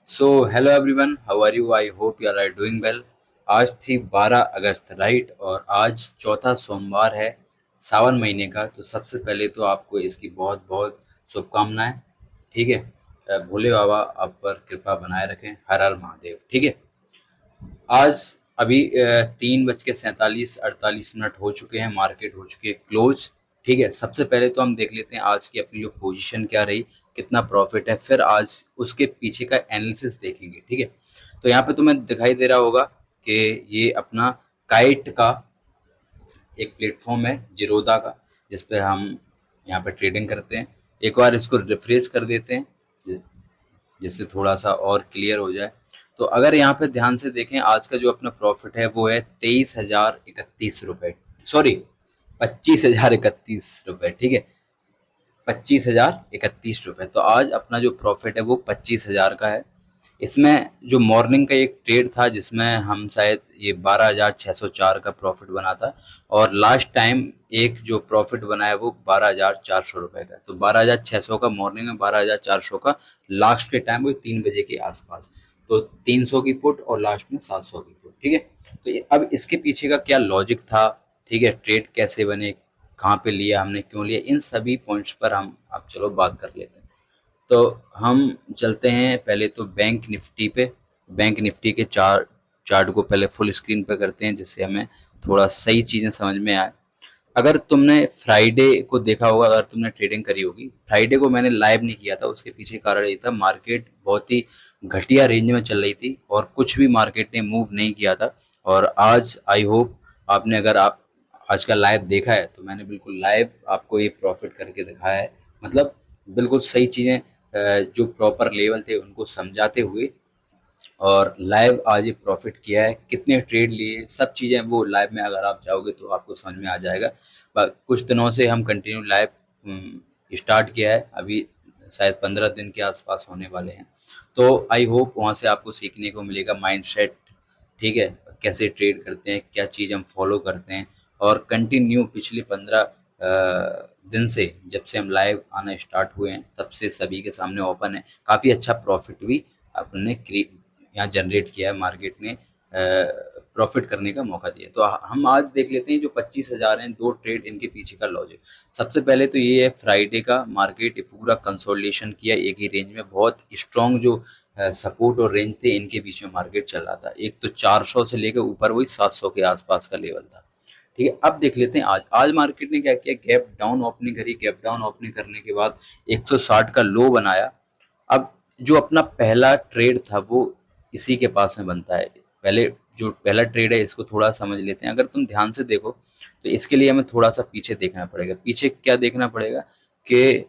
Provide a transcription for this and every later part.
So hello everyone, how are you? I hope you are doing well. आज थी 12 अगस्त, right? और आज चौथा सोमवार है सावन महीने का। तो सबसे पहले तो आपको इसकी बहुत बहुत शुभकामनाएं। ठीक है। भोले बाबा आप पर कृपा बनाए रखें। हर हर महादेव। ठीक है। आज अभी 3:47-48 हो चुके हैं, मार्केट हो चुकी है क्लोज। ठीक है। सबसे पहले तो हम देख लेते हैं आज की अपनी जो पोजीशन क्या रही, कितना प्रॉफिट है, फिर आज उसके पीछे का एनालिसिस देखेंगे। ठीक है। तो यहाँ पे तुम्हें दिखाई दे रहा होगा कि ये अपना काइट का एक प्लेटफॉर्म है, जीरोधा का, जिसपे हम यहाँ पे ट्रेडिंग करते हैं। एक बार इसको रिफ्रेश कर देते हैं जिससे थोड़ा सा और क्लियर हो जाए। तो अगर यहाँ पे ध्यान से देखें, आज का जो अपना प्रॉफिट है वो है 23,031 रुपए। सॉरी, 25,031 रुपए। ठीक है। 25,031 रुपए। तो आज अपना जो प्रॉफिट है वो 25,000 का है। इसमें जो मॉर्निंग का एक ट्रेड था जिसमें हम शायद ये 12,604 का प्रॉफिट बना था, और लास्ट टाइम एक जो प्रॉफिट बना है वो 12,400 रुपए का। तो 12,600 का मॉर्निंग में, 12,400 का लास्ट के टाइम, वो 3 बजे के आसपास। तो 300 की पुट और लास्ट में 700 की पुट। ठीक है। तो अब इसके पीछे का क्या लॉजिक था, ठीक है, ट्रेड कैसे बने, कहाँ पे लिया हमने, क्यों लिया, इन सभी पॉइंट्स पर हम अब चलो बात कर लेते हैं। तो हम चलते हैं पहले तो बैंक निफ्टी पे। बैंक निफ्टी के चार्ट को पहले फुल स्क्रीन पे करते हैं जिससे हमें थोड़ा सही चीजें समझ में आए। अगर तुमने फ्राइडे को देखा होगा, अगर तुमने ट्रेडिंग करी होगी, फ्राइडे को मैंने लाइव नहीं किया था, उसके पीछे कारण ये था, मार्केट बहुत ही घटिया रेंज में चल रही थी और कुछ भी मार्केट ने मूव नहीं किया था। और आज आई होप आपने, अगर आप आज का लाइव देखा है, तो मैंने बिल्कुल लाइव आपको ये प्रॉफिट करके दिखाया है। मतलब बिल्कुल सही चीजें, जो प्रॉपर लेवल थे उनको समझाते हुए, और लाइव आज ये प्रॉफिट किया है, कितने ट्रेड लिए, सब चीज़ें वो लाइव में अगर आप जाओगे तो आपको समझ में आ जाएगा। कुछ दिनों से हम कंटिन्यू लाइव स्टार्ट किया है, अभी शायद 15 दिन के आसपास होने वाले हैं। तो आई होप वहाँ से आपको सीखने को मिलेगा माइंड सेट। ठीक है। कैसे ट्रेड करते हैं, क्या चीज़ हम फॉलो करते हैं। और कंटिन्यू पिछले 15 दिन से, जब से हम लाइव आना स्टार्ट हुए हैं, तब से सभी के सामने ओपन है। काफ़ी अच्छा प्रॉफिट भी अपने यहाँ जनरेट किया है, मार्केट ने प्रॉफिट करने का मौका दिया। तो हम आज देख लेते हैं जो 25,000 हैं, दो ट्रेड, इनके पीछे का लॉजिक। सबसे पहले तो ये है फ्राइडे का मार्केट पूरा कंसोलिडेशन किया एक ही रेंज में, बहुत स्ट्रॉन्ग जो सपोर्ट और रेंज थे इनके बीच में मार्केट चल रहा था। एक तो 400 से लेकर ऊपर वही 700 के आसपास का लेवल था। ठीक है। अब देख लेते हैं आज आज मार्केट ने क्या किया, गैप डाउन ओपनिंग करी, गैप डाउन ओपनिंग करने के बाद 160 का लो बनाया। अब जो अपना पहला ट्रेड था वो इसी के पास में बनता है। पहले जो पहला ट्रेड है इसको थोड़ा समझ लेते हैं। अगर तुम ध्यान से देखो तो इसके लिए हमें थोड़ा सा पीछे देखना पड़ेगा। पीछे क्या देखना पड़ेगा कि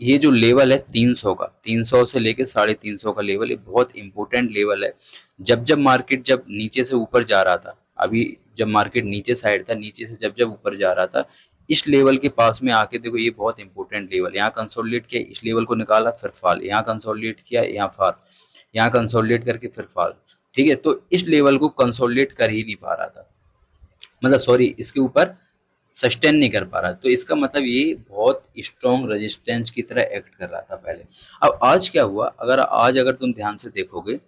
ये जो लेवल है 300 का, 300 से लेके 350 का लेवल, ये बहुत इंपॉर्टेंट लेवल है। जब जब मार्केट जब नीचे से ऊपर जा रहा था, अभी जब मार्केट नीचे साइड था, नीचे से जब जब ऊपर जा रहा था, इस लेवल के पास में आके देखो, ये बहुत इंपॉर्टेंट लेवल, यहाँ कंसोलिडेट किया, इस लेवल को निकाला, फिर फॉल, यहाँ कंसोलिडेट किया, यहाँ फॉल, यहाँ कंसोलिडेट करके फिर फॉल। ठीक है। तो इस लेवल को कंसोलिडेट कर ही नहीं पा रहा था, मतलब सॉरी, इसके ऊपर सस्टेन नहीं कर पा रहा। तो इसका मतलब ये बहुत स्ट्रॉन्ग रेजिस्टेंस की तरह एक्ट कर रहा था पहले। अब आज क्या हुआ, अगर तुम ध्यान से देखोगे,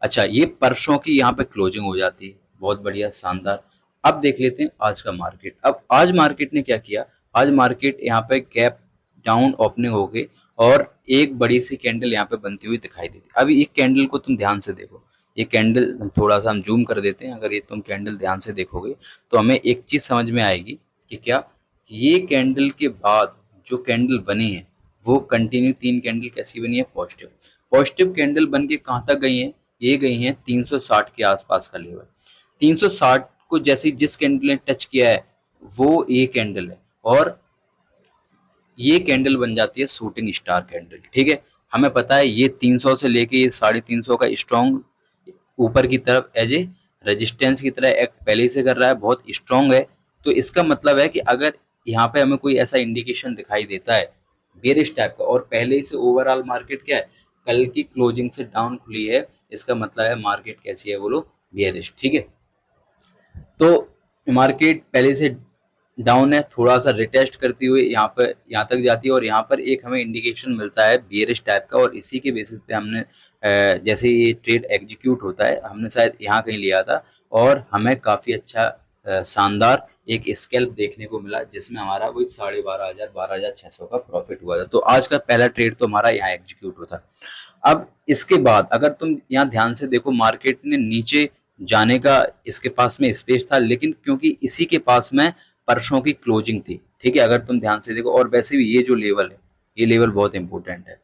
अच्छा, ये परसों की यहाँ पे क्लोजिंग हो जाती है, बहुत बढ़िया, शानदार। अब देख लेते हैं आज का मार्केट। अब आज मार्केट ने क्या किया, आज मार्केट यहाँ पे गैप डाउन ओपनिंग हो गई, और एक बड़ी सी कैंडल यहाँ पे बनती हुई दिखाई देती। अब ये कैंडल को तुम ध्यान से देखो, ये कैंडल थोड़ा सा हम जूम कर देते हैं। अगर ये तुम कैंडल ध्यान से देखोगे तो हमें एक चीज समझ में आएगी कि क्या, ये कैंडल के बाद जो कैंडल बनी है वो कंटिन्यू, तीन कैंडल कैसी बनी है, पॉजिटिव। पॉजिटिव कैंडल बन के कहाँ तक गई है, ये गई है 360 के आसपास का लेवल। 360 को जैसे जिस कैंडल ने टच किया है वो ये कैंडल है, और ये कैंडल बन जाती है शूटिंग स्टार कैंडल। ठीक है। हमें पता है ये 300 से लेके ये 350 का स्ट्रॉन्ग ऊपर की तरफ एज ए रेजिस्टेंस की तरह एक्ट पहले से कर रहा है, बहुत स्ट्रॉन्ग है। तो इसका मतलब है कि अगर यहाँ पे हमें कोई ऐसा इंडिकेशन दिखाई देता है बेरिश टाइप का, और पहले से ओवरऑल मार्केट क्या है, कल की क्लोजिंग से डाउन खुली है, इसका मतलब है मार्केट कैसी है, बोलो, बेरिश। ठीक है। तो मार्केट पहले से डाउन है, थोड़ा सा रिटेस्ट करती हुई यहाँ तक जाती है और यहाँ पर एक हमें इंडिकेशन मिलता है बियरिश टाइप का, और इसी के बेसिस पे हमने जैसे ये ट्रेड एग्जीक्यूट होता है, हमने शायद यहाँ कहीं लिया था और हमें काफी अच्छा शानदार एक स्कैल्प देखने को मिला, जिसमें हमारा वही 12,500 12,600 का प्रॉफिट हुआ था। तो आज का पहला ट्रेड तो हमारा यहाँ एग्जीक्यूट होता। अब इसके बाद अगर तुम यहाँ ध्यान से देखो, मार्केट ने नीचे जाने का इसके पास में स्पेस था, लेकिन क्योंकि इसी के पास में परसों की क्लोजिंग थी, ठीक है, अगर तुम ध्यान से देखो, और वैसे भी ये जो लेवल है, ये लेवल बहुत इंपॉर्टेंट है।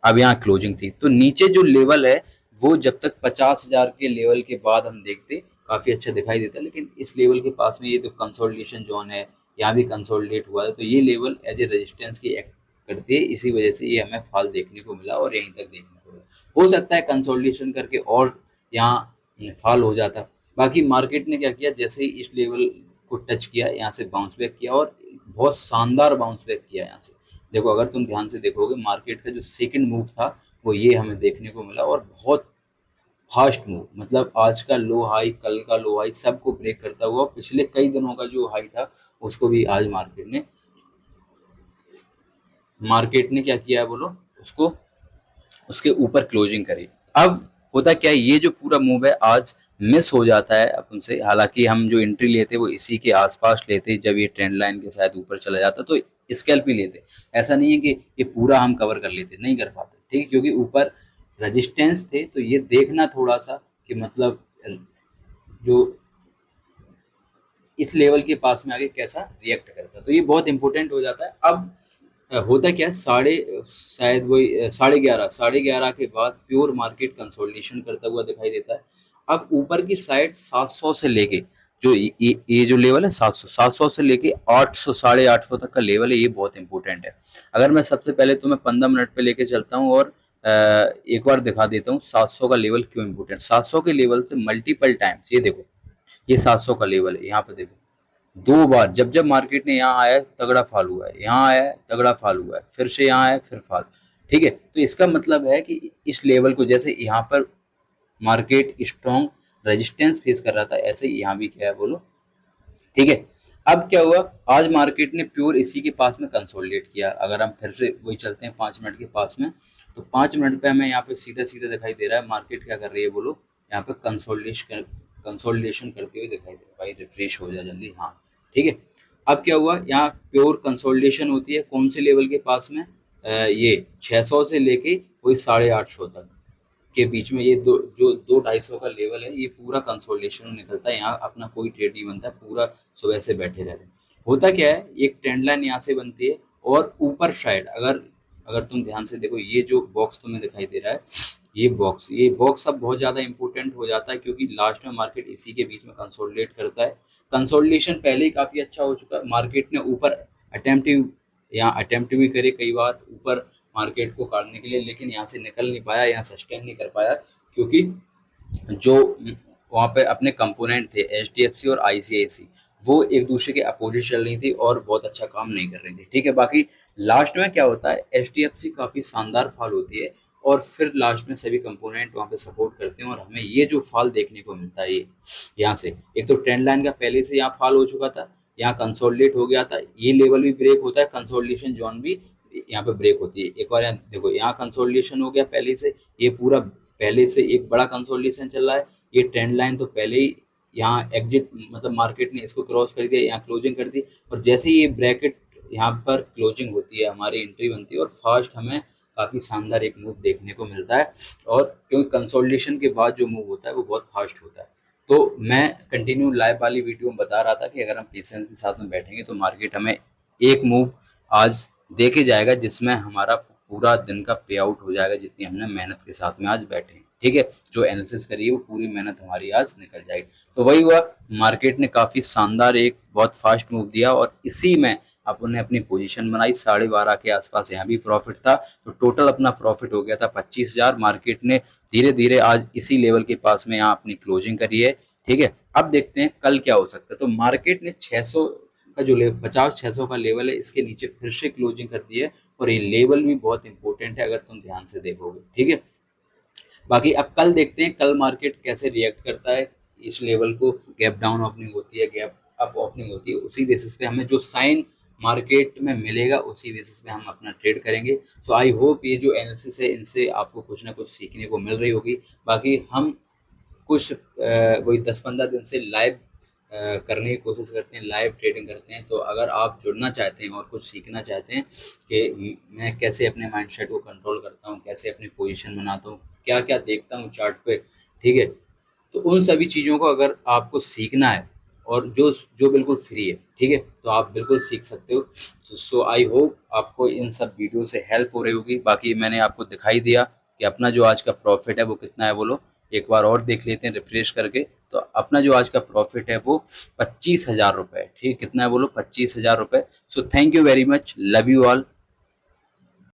अब यहाँ क्लोजिंग थी तो नीचे जो लेवल है वो जब तक 50,000 के लेवल के बाद हम देखते काफी अच्छा दिखाई देता, लेकिन इस लेवल के पास में ये जो कंसोलिडेशन जोन है, यहाँ भी कंसोलिडेट हुआ है, तो ये लेवल एज ए रेजिस्टेंस की एक्ट करती है, इसी वजह से ये हमें फॉल देखने को मिला और यहीं तक देखने को मिला। हो सकता है कंसोलिडेशन करके और यहाँ फॉल हो जाता। बाकी मार्केट ने क्या किया, जैसे ही इस लेवल को टच किया, यहाँ से बाउंस बैक किया और बहुत शानदार बाउंस बैक किया यहाँ से। देखो अगर तुम ध्यान से देखोगे, मार्केट का जो सेकंड मूव था वो ये हमें देखने को मिला, और बहुत फास्ट मूव, मतलब आज का लो हाई, कल का लो हाई, सबको ब्रेक करता हुआ, पिछले कई दिनों का जो हाई था उसको भी आज मार्केट ने क्या किया है बोलो, उसको उसके ऊपर क्लोजिंग करी। अब होता क्या है, ये जो पूरा मूव है आज मिस हो जाता है अपन से, हालांकि हम जो एंट्री लेते वो इसी के आसपास लेते, जब ये ट्रेंड लाइन के शायद ऊपर चला जाता तो स्कैल्प ही लेते। ऐसा नहीं है कि ये पूरा हम कवर कर लेते, नहीं कर पाते, ठीक है, क्योंकि ऊपर रेजिस्टेंस थे, तो ये देखना थोड़ा सा कि मतलब जो इस लेवल के पास में आके कैसा रिएक्ट करता है, तो ये बहुत इंपॉर्टेंट हो जाता है। अब होता क्या है, शायद वही 11:30 के बाद प्योर मार्केट कंसोलिडेशन करता हुआ दिखाई देता है। अब ऊपर की साइड 700 से लेके जो ये जो लेवल है 700 से लेके 800 850 तक का लेवल है, ये बहुत इंपॉर्टेंट है। अगर मैं सबसे पहले तुम्हें 15 मिनट पे लेके चलता हूँ और एक बार दिखा देता हूँ 700 का लेवल क्यों इंपॉर्टेंट। 700 के लेवल से मल्टीपल टाइम्स, ये देखो, ये 700 का लेवल है, यहाँ पे देखो, दो बार जब जब मार्केट ने यहाँ आया तगड़ा फॉल हुआ है, यहाँ आया तगड़ा फॉल हुआ है, फिर से यहाँ आया फिर फॉल, ठीक है। तो इसका मतलब है कि इस लेवल को, जैसे यहाँ पर मार्केट स्ट्रॉन्ग रेजिस्टेंस फेस कर रहा था, ऐसे ही यहाँ भी क्या है बोलो, ठीक है। अब क्या हुआ, आज मार्केट ने प्योर इसी के पास में कंसोलिडेट किया। अगर हम फिर से वही चलते हैं 5 मिनट के पास में, तो 5 मिनट पे हमें यहाँ पे सीधा सीधा दिखाई दे रहा है मार्केट क्या कर रही है बोलो, यहाँ पे कंसोलिडेशन करते हुए दिखाई दे रहा है। भाई रिफ्रेश हो जाए जल्दी, हाँ, ठीक है। अब क्या हुआ, यहाँ प्योर कंसोलिडेशन होती है कौन से लेवल के पास में, ये 600 से लेके वही 850 तक के बीच में, ये जो 200-250 का लेवल है, ये पूरा कंसोलिडेशन निकलता है, यहाँ अपना कोई ट्रेड नहीं बनता, पूरा सुबह से बैठे रहते हैं। होता क्या है, एक ट्रेंड लाइन यहाँ से बनती है और ऊपर साइड अगर अगर तुम ध्यान से देखो, ये जो बॉक्स तुम्हें दिखाई दे रहा है, ये बॉक्स अब बहुत ज्यादा इंपॉर्टेंट हो जाता है, क्योंकि लास्ट में मार्केट इसी के बीच में कंसोलिडेट करता है। कंसोलिडेशन पहले ही काफी अच्छा हो चुका है, मार्केट ने ऊपर अटेम्प्ट अटेम्प्ट भी करे कई बार ऊपर मार्केट को काटने के लिए, लेकिन यहाँ से निकल नहीं पाया, यहाँ सस्टेन नहीं कर पाया, क्योंकि जो वहाँ पे अपने कंपोनेंट थे एचडीएफसी और आईसीआईसी, वो एक दूसरे के अपोजिट चल रही थी और बहुत अच्छा काम नहीं कर रही थी, ठीक है। बाकी लास्ट में क्या होता है, एचडीएफसी काफी शानदार फॉल होती है और फिर लास्ट में सभी कंपोनेंट वहाँ पे सपोर्ट करते हैं और हमें ये जो फॉल देखने को मिलता है, ये यहाँ से एक तो ट्रेंड लाइन का पहले से यहाँ फॉल हो चुका था, यहाँ कंसोलिडेट हो गया था, ये लेवल भी ब्रेक होता है, कंसोलिडेशन जोन भी यहाँ पे ब्रेक होती है। एक बार यहाँ देखो, यहाँ कंसोलिडेशन हो गया पहले से, ये पूरा पहले से एक बड़ा कंसोलिडेशन चल रहा है, ये ट्रेंड लाइन तो पहले ही यहाँ एग्जिट, मतलब मार्केट ने इसको क्रॉस कर दिया, यहाँ क्लोजिंग कर दी, और जैसे ही ये ब्रैकेट यहाँ पर क्लोजिंग होती है, हमारी एंट्री बनती है और फास्ट हमें काफी शानदार एक मूव देखने को मिलता है। और क्योंकि कंसोलिडेशन के बाद जो मूव होता है वो बहुत फास्ट होता है, तो मैं कंटिन्यू लाइव वाली वीडियो में बता रहा था कि अगर हम पेशेंस के साथ में बैठेंगे तो मार्केट हमें एक मूव आज देके जाएगा, जिसमें हमारा पूरा दिन का पे आउट हो जाएगा, जितनी हमने मेहनत के साथ में आज बैठे हैं, ठीक है। जो एनालिसिस करी है वो पूरी मेहनत हमारी आज निकल जाएगी। तो वही हुआ, मार्केट ने काफी शानदार एक बहुत फास्ट मूव दिया और इसी में अपन ने अपनी पोजीशन बनाई। 12:30 के आसपास यहाँ भी प्रॉफिट था, तो टोटल अपना प्रॉफिट हो गया था 25,000। मार्केट ने धीरे धीरे आज इसी लेवल के पास में यहाँ अपनी क्लोजिंग करी है, ठीक है। अब देखते हैं कल क्या हो सकता है। तो मार्केट ने 600 का जो 50-600 का लेवल है, इसके नीचे फिर से क्लोजिंग कर दी है और ये लेवल भी बहुत इंपॉर्टेंट है अगर तुम ध्यान से देखोगे, ठीक है। बाकी अब कल देखते हैं कल मार्केट कैसे रिएक्ट करता है, इस लेवल को गैप डाउन ओपनिंग होती है, गैप अप ओपनिंग होती है, उसी बेसिस पे हमें जो साइन मार्केट में मिलेगा उसी बेसिस पे हम अपना ट्रेड करेंगे। सो आई होप ये जो एनालिसिस है इनसे आपको कुछ ना कुछ सीखने को मिल रही होगी। बाकी हम कुछ वही 10-15 दिन से लाइव करने की कोशिश करते हैं, लाइव ट्रेडिंग करते हैं। तो अगर आप जुड़ना चाहते हैं और कुछ सीखना चाहते हैं कि मैं कैसे अपने माइंडसेट को कंट्रोल करता हूँ, कैसे अपनी पोजीशन बनाता हूँ, क्या-क्या देखता हूँ चार्ट पे, ठीक है? तो उन सभी चीज़ों को अगर आपको सीखना है और जो जो बिल्कुल फ्री है, ठीक है? तो आप बिल्कुल सीख सकते हो। सो आई होप आपको इन सब वीडियो से हेल्प हो रही होगी। बाकी मैंने आपको दिखाई दिया कि अपना जो आज का प्रॉफिट है वो कितना है बोलो? एक बार और देख लेते हैं रिफ्रेश करके। तो अपना जो आज का प्रॉफिट है वो 25,000 रुपए है, ठीक है? कितना है बोलो? 25,000 रुपए। So thank you very much, love you all.